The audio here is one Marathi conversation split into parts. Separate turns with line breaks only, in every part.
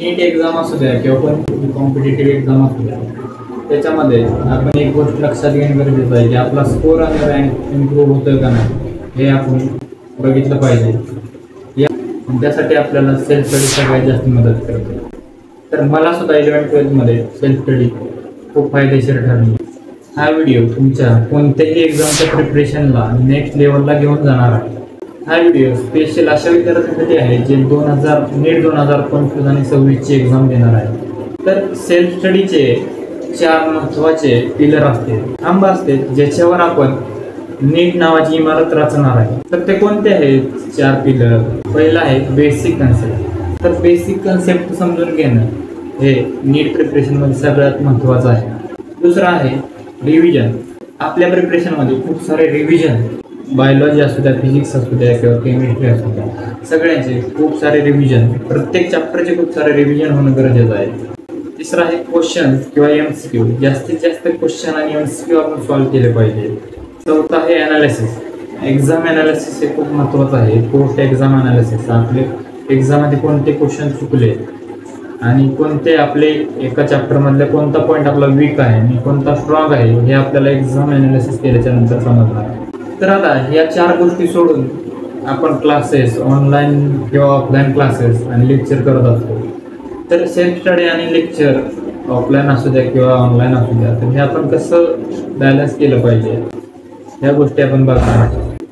नीट एक्झाम असू द्या किंवा कोणती कॉम्पिटेटिव्ह एक्झाम असू द्या, त्याच्यामध्ये आपण एक गोष्ट लक्षात घेणं गरजेचं आहे की आपला स्कोर आणि रँक इम्प्रूव्ह होतोय का नाही हे आपण बघितलं पाहिजे. त्यासाठी आपल्याला सेल्फ स्टडी सगळ्यात जास्त मदत करते. तर मला सुद्धा 11th-12th सेल्फ स्टडी खूप फायदेशीर ठरली. हा व्हिडिओ तुमच्या कोणत्याही एक्झामच्या प्रिपरेशनला नेक्स्ट लेवलला घेऊन जाणार आहे. हा व्हिडिओ स्पेशल अशा विद्यार्थ्यांसाठी आहे जे नीट 2025 आणि 26ची एक्झाम देणार आहे. तर सेल्फ स्टडीचे 4 महत्त्वाचे पिलर असते, खांब असते, ज्याच्यावर आपण नीट नावाची इमारत रचणार आहे. तर ते कोणते आहेत 4 पिलर? पहिला आहे बेसिक कन्सेप्ट. तर बेसिक कन्सेप्ट समजून घेणं हे नीट प्रिपरेशनमध्ये सगळ्यात महत्त्वाचं आहे. दुसरं आहे रिव्हिजन. आपल्या प्रिपरेशनमध्ये खूप सारे रिव्हिजन, बायोलॉजी असू द्या, फिजिक्स असू द्या किंवा केमिस्ट्री असू द्या, सगळ्यांचे खूप सारे रिव्हिजन, प्रत्येक चॅप्टरचे खूप सारे रिव्हिजन होणं गरजेचं आहे. तिसरं आहे क्वेश्चन किंवा MCQ. जास्तीत जास्त क्वेश्चन आणि MCQ आपण सॉल्व्ह केले पाहिजे. चौथा आहे ॲनालिसिस. एक्झाम ॲनालिसिस हे खूप महत्त्वाचं आहे. पोस्ट एक्झाम ॲनालिसिस, आपले एक्झाममध्ये कोणते क्वेश्चन चुकले आणि कोणते आपले एका चॅप्टरमधले कोणता पॉईंट आपला वीक आहे आणि कोणता स्ट्रॉंग आहे हे आपल्याला एक्झाम ॲनालिसिस केल्याच्या नंतर समजणार. तर आता या 4 गोष्टी सोडून आपण क्लासेस, ऑनलाईन किंवा ऑफलाईन क्लासेस आणि लेक्चर करत असतो. तर सेल्फ स्टडी आणि लेक्चर ऑफलाईन असू द्या किंवा ऑनलाईन असू द्या, तर हे आपण कसं बॅलन्स केलं पाहिजे ह्या गोष्टी आपण बघणार.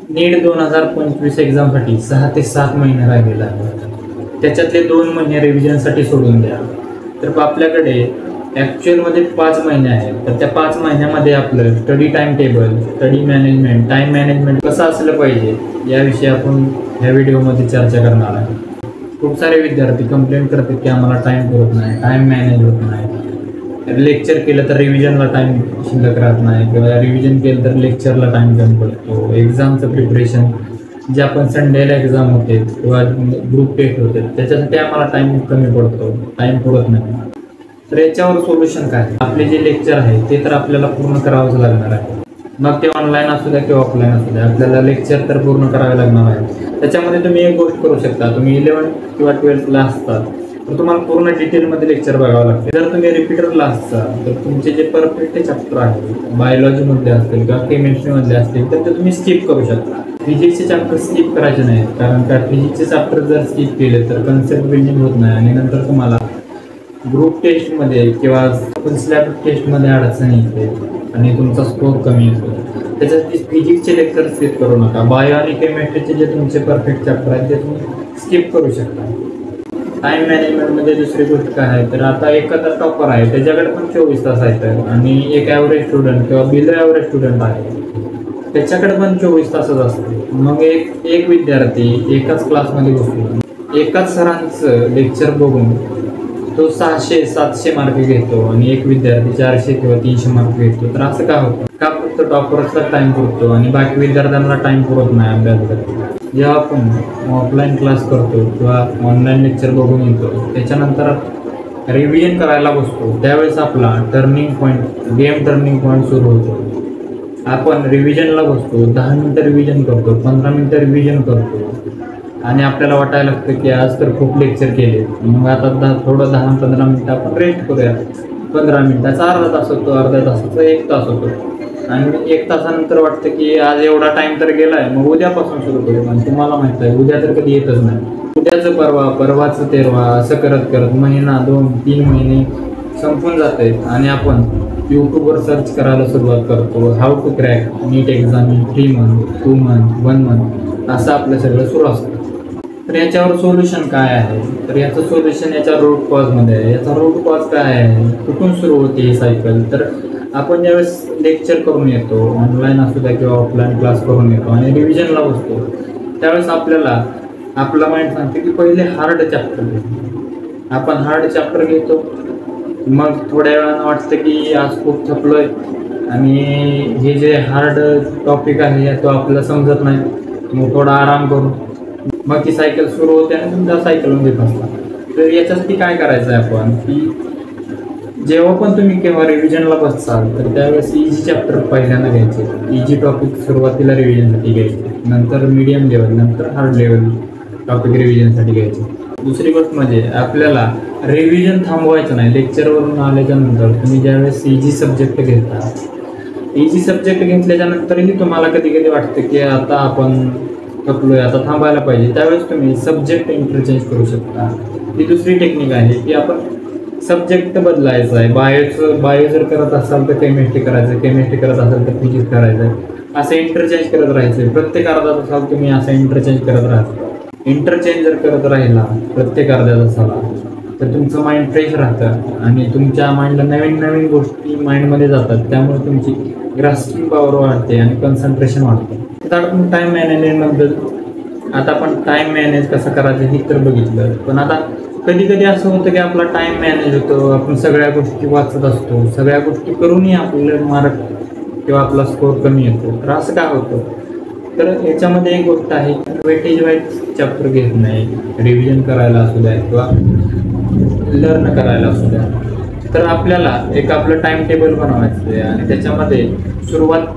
नीट 2025 एक्झामसाठी 6 ते 7 महिने राहिलेला आहे. त्याच्यातले 2 महिने रिव्हिजनसाठी सोडून द्या. तर आपल्याकडे ॲक्च्युअलमध्ये 5 महिने आहेत. तर त्या 5 महिन्यामध्ये आपलं study time table, study management, time management कसं असलं पाहिजे याविषयी आपण ह्या व्हिडिओमध्ये चर्चा करणार आहे. खूप सारे विद्यार्थी कंप्लेंट करतात की आम्हाला टाईम पुरत नाही, टाईम मॅनेज होत नाही. लेक्चर केलं तर रिव्हिजनला टाईम शिल्लक राहत नाही किंवा रिव्हिजन केलं तर लेक्चरला टाईम कमी पडतो. एक्झामचं प्रिपरेशन जे आपण संडेला एक्झाम होते किंवा ग्रुप टेस्ट होते त्याच्यासाठी आम्हाला टाईम कमी पडतो, टाईम पुरत नाही. तर याच्यावर सोल्युशन काय? आपले जे लेक्चर आहे ते तर आपल्याला पूर्ण करावंच लागणार आहे. मग ते ऑनलाईन असू द्या किंवा ऑफलाईन असू द्या, आपल्याला लेक्चर तर पूर्ण करावे लागणार आहे. त्याच्यामध्ये तुम्ही एक गोष्ट करू शकता. तुम्ही 11th किंवा 12thला असतात तर तुम्हाला पूर्ण डिटेलमध्ये लेक्चर बघावं लागते. जर तुम्ही रिपीटरला असता तर तुमचे जे परफेक्ट चॅप्टर आहेत, बायोलॉजीमधले असतील किंवा केमिस्ट्रीमधले असतील तर ते तुम्ही स्किप करू शकता. फिजिक्सचे चॅप्टर स्किप करायचे नाहीत, कारण का फिजिक्सचे चॅप्टर जर स्किप केले तर कन्सेप्ट बिल्डिंग होत नाही आणि नंतर तुम्हाला ग्रुप टेस्टमध्ये किंवा स्लॅब टेस्टमध्ये अडचण येते आणि तुमचा स्कोर कमी येतो. त्याच्यासाठी फिजिक्सचे लेक्चर स्किप करू नका. बायो आणि केमिस्ट्रीचे जे तुमचे परफेक्ट चॅप्टर आहेत ते तुम्ही स्किप करू शकता. टाईम मॅनेजमेंटमध्ये दुसरी गोष्ट काय आहे तर आता एखादा टॉपर आहे त्याच्याकडे पण 24 तास आहेत आणि एक ॲव्हरेज स्टुडंट किंवा बिलो ॲव्हरेज स्टुडंट आहे त्याच्याकडे पण 24 तासच असते. मग एक विद्यार्थी एकाच क्लासमध्ये बसून एकाच सरांचं लेक्चर बघून तो 600-700 मार्क घेतो आणि एक विद्यार्थी 400 किंवा 300 मार्क घेतो. तर असं का होतं? का फक्त टॉपरचा टाईम पुरतो आणि बाकी विद्यार्थ्यांना टाईम पुरत नाही अभ्यास करतो. जेव्हा आपण ऑफलाईन क्लास करतो किंवा ऑनलाईन लेक्चर बघून येतो त्याच्यानंतर रिव्हिजन करायला बसतो त्यावेळेस आपला टर्निंग पॉईंट सुरू होतो. आपण रिव्हिजनला बसतो, 10 मिनटं रिव्हिजन करतो, 15 मिनटं रिव्हिजन करतो आणि आपल्याला वाटायला लागतं की आज तर खूप लेक्चर केले, मग आता थोडं 10-15 मिनटं आपण रेस्ट करूया. 15 मिनटाचा अर्धा तास होतो, अर्ध्या तासाचा 1 तास होतो आणि 1 तासानंतर वाटतं की आज एवढा टाईम तर गेला आहे, मग उद्यापासून सुरू करू. आणि तुम्हाला माहिती आहे उद्या तर कधी येतच नाही. उद्याचं परवा, परवाचं तेरवा, असं करत करत महिना, 2-3 महिने संपून जाते आणि आपण यूट्यूबवर सर्च करायला सुरुवात करतो. How to crack NEET exam in 3 month, 2 month, 1 month असं आपलं सगळं सुरू असतं. तर याच्यावर सोल्युशन काय आहे? तर याचं सोल्युशन याच्या रूट कॉजमध्ये आहे. याचा रूट कॉज काय आहे? कुठून सुरू होते ही सायकल? तर आपण ज्यावेळेस लेक्चर करून येतो, ऑनलाईन असू द्या किंवा ऑफलाईन क्लास करून येतो आणि रिव्हिजनला बसतो त्यावेळेस आपल्याला आपला माइंड सांगते की पहिले हार्ड चॅप्टर घेतो. आपण हार्ड चॅप्टर घेतो, मग थोड्या वेळानं वाटतं की आज खूप थकलोय आणि हे जे हार्ड टॉपिक आहे तो आपल्याला समजत नाही, मग थोडा आराम करू. मग ती सायकल सुरू होते आणि तुमच्या सायकलमध्ये फसला. तर याच्यासाठी काय करायचं आहे आपण की जेव्हा पण तुम्ही केव्हा रिव्हिजनला बसताल तर त्यावेळेस इझी चॅप्टर पहिल्यांदा घ्यायचे, इझी टॉपिक सुरुवातीला रिव्हिजनसाठी घ्यायचे, नंतर मीडियम लेवल, नंतर हार्ड लेवल टॉपिक रिव्हिजनसाठी घ्यायचे. दुसरी गोष्ट म्हणजे आपल्याला रिव्हिजन थांबवायचं नाही. लेक्चरवरून आल्याच्या नंतर तुम्ही ज्यावेळेस इझी सब्जेक्ट घेता, इझी सब्जेक्ट घेतल्याच्यानंतरही तुम्हाला कधी कधी वाटतं की आता आपण थकलोय, आता थांबायला पाहिजे, त्यावेळेस तुम्ही सब्जेक्ट इंटरचेंज करू शकता. ही दुसरी टेक्निक आहे की आपण सब्जेक्ट बदलायचा आहे. बायो जर करत असाल तर केमिस्ट्री करायचं, केमिस्ट्री करत असाल तर फिजिक्स करायचं, असं इंटरचेंज करत राहायचं. प्रत्येक अर्धा तासाला तुम्ही असं इंटरचेंज करत राहता. इंटरचेंज जर करत राहिला प्रत्येक अर्ध्या तासाला तर तुमचं माइंड फ्रेश राहतं आणि तुमच्या माइंडला नवीन नवीन गोष्टी माइंडमध्ये जातात. त्यामुळे तुमची ग्रास्पिंग पॉवर वाढते आणि कन्सन्ट्रेशन वाढतं. तर आपण टाईम मॅनेजमेंटबद्दल आता आपण टाईम मॅनेज कसं करायचं हे तर बघितलं. पण आता कधी कधी असं होतं की आपला टाईम मॅनेज होतो, आपण सगळ्या गोष्टी वाचत असतो, सगळ्या गोष्टी करूनही आपले मार्क किंवा आपला स्कोअर कमी येतो. तर असं काय होतं? तर याच्यामध्ये एक गोष्ट आहे की वेटेज वाईज चॅप्टर घेत नाही. रिव्हिजन करायला असू द्या किंवा लर्न करायला असू द्या, तर आपल्याला एक आपलं टाइम टेबल बनवायचं आहे आणि त्याच्यामध्ये सुरुवात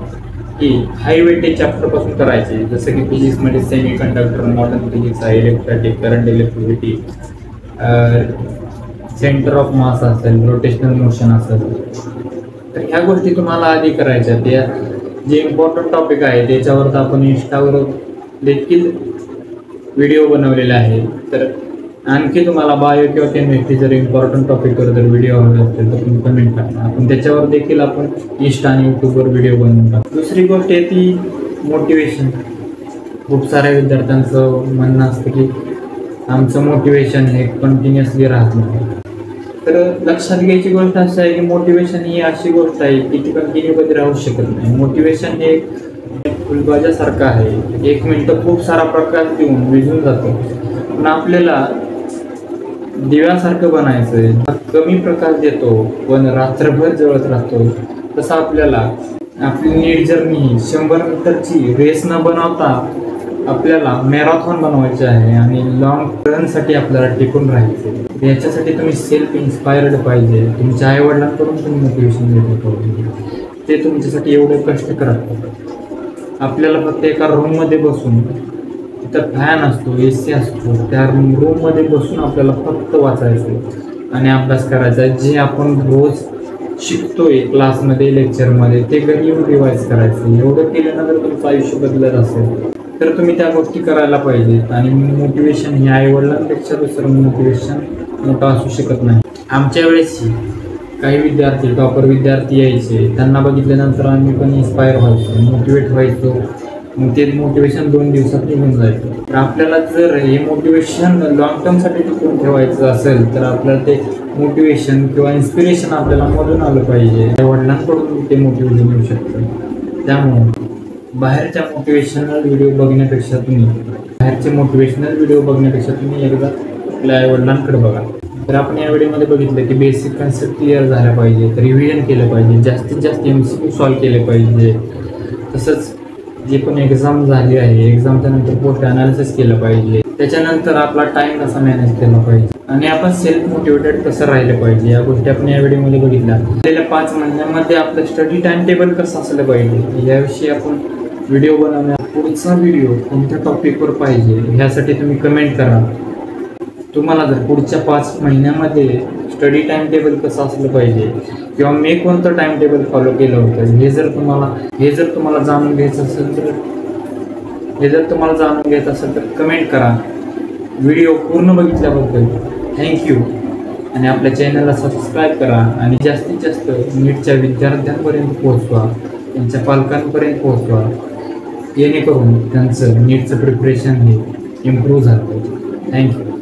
ही हाय वेटेज चॅप्टरपासून करायची. जसं की फिजिक्समध्ये सेमी कंडक्टर, मॉडर्न फिजिक्स आहे, electronic, current electricity, centre of mass असेल, रोटेशनल मोशन असेल. तर ह्या गोष्टी तुम्हाला आधी करायच्या. त्या जे इम्पॉर्टंट टॉपिक आहे त्याच्यावर तर आपण इंस्टावर देखील व्हिडिओ बनवलेले आहे. तर आणखी तुम्हाला बायो किंवा केमिस्ट्री जर इम्पॉर्टंट टॉपिकवर जर व्हिडिओ हवे असतील तर तुम्ही कमेंट करा. आपण त्याच्यावर देखील आपण इंस्टा आणि यूट्यूबवर व्हिडिओ बनवून टाकतो. दुसरी गोष्ट आहे ती मोटिवेशन. खूप साऱ्या विद्यार्थ्यांचं म्हणणं असतं की आमचं मोटिवेशन हे कंटिन्युअसली राहत नाही. तर लक्षात घ्यायची गोष्ट अशी आहे की मोटिवेशन ही अशी गोष्ट आहे की ती कंटिन्यू कधी राहू शकत नाही. मोटिवेशन हे फुलबाजासारखं आहे. 1 मिनिट खूप सारा प्रकाश देऊन विझून जातो, पण आपल्याला दिव्यासारखं बनायचं आहे. कमी प्रकाश देतो पण रात्रभर जळत राहतो. तसं आपल्याला आपली नीट जर्नी 100 मीटरची रेस न बनवता आपल्याला मॅरेथॉन बनवायची आहे आणि लॉंग रनसाठी आपल्याला टिकून राहायचं. याच्यासाठी तुम्ही सेल्फ इन्स्पायर्ड पाहिजे. तुमच्या आईवडिलांकडून तुम्ही मोटिवेशन घेत पाहिजे. ते तुमच्यासाठी एवढे कष्ट करतात. आपल्याला फक्त एका रूममध्ये बसून, तिथं फॅन असतो, AC असतो, त्या रूममध्ये बसून आपल्याला फक्त वाचायचं आणि अभ्यास करायचा. जे आपण रोज शिकतोय क्लासमध्ये, लेक्चरमध्ये, ते घरी येऊन रिवाईज करायचं. एवढं केल्यानंतर तुमचं आयुष्य बदलत असेल तर तुम्ही त्या गोष्टी करायला पाहिजेत. आणि मोटिवेशन हे आईवडिलांपेक्षा दुसरं मोटिवेशन मोठं असू शकत नाही. आमच्या वेळेसही काही विद्यार्थी, टॉपर विद्यार्थी यायचे, त्यांना बघितल्यानंतर आम्ही पण इन्स्पायर व्हायचो, मोटिवेट व्हायचो. मग ते मोटिवेशन 2 दिवसात निघून जायचं. तर आपल्याला जर हे मोटिवेशन लॉंग टर्मसाठी टिकून ठेवायचं असेल तर आपल्याला ते मोटिवेशन किंवा इन्स्पिरेशन आपल्याला मधून आलं पाहिजे. वडिलांकडून ते मोटिवेशन येऊ शकतं. त्यामुळे बाहेरच्या मोटिवेशनल व्हिडिओ बघण्यापेक्षा तुम्ही एकदा आपल्या आईवडिलांकडे बघा. तर आपण या व्हिडिओमध्ये बघितलं की बेसिक कन्सेप्ट क्लिअर झाल्या पाहिजे, रिव्हिजन केलं पाहिजे, जास्तीत जास्त MCQ सॉल्व केले पाहिजे. तसंच जी पण एक्झाम झाली आहे, एक्झामच्या नंतर पोस्ट अनालिसिस केलं पाहिजे. त्याच्यानंतर आपला टाईम कसा मॅनेज केला पाहिजे आणि आपण सेल्फ मोटिवेटेड कसं राहिलं पाहिजे, या गोष्टी आपण या व्हिडिओमध्ये बघितल्या. गेल्या 5 महिन्यामध्ये आपलं स्टडी टाइम टेबल कसं असलं पाहिजे याविषयी आपण व्हिडिओ बनवण्या. पुढचा व्हिडिओ कोणत्या टॉपिकवर पाहिजे ह्यासाठी तुम्ही कमेंट करा. तुम्हाला जर पुढच्या 5 महिन्यामध्ये स्टडी टाइम टेबल कसं असलं पाहिजे किंवा मी कोणतं टाइम टेबल फॉलो केलं होतं हे जर तुम्हाला जाणून घ्यायचं असेल तर कमेंट करा. व्हिडिओ पूर्ण बघितल्याबद्दल थँक्यू. आणि आपल्या चॅनलला सबस्क्राईब करा आणि जास्तीत जास्त नीटच्या विद्यार्थ्यांपर्यंत पोहोचवा, त्यांच्या पालकांपर्यंत पोहोचवा, जेणेकरून त्यांचं नीटचं प्रिपरेशन हे इम्प्रूव्ह झालं. थँक्यू.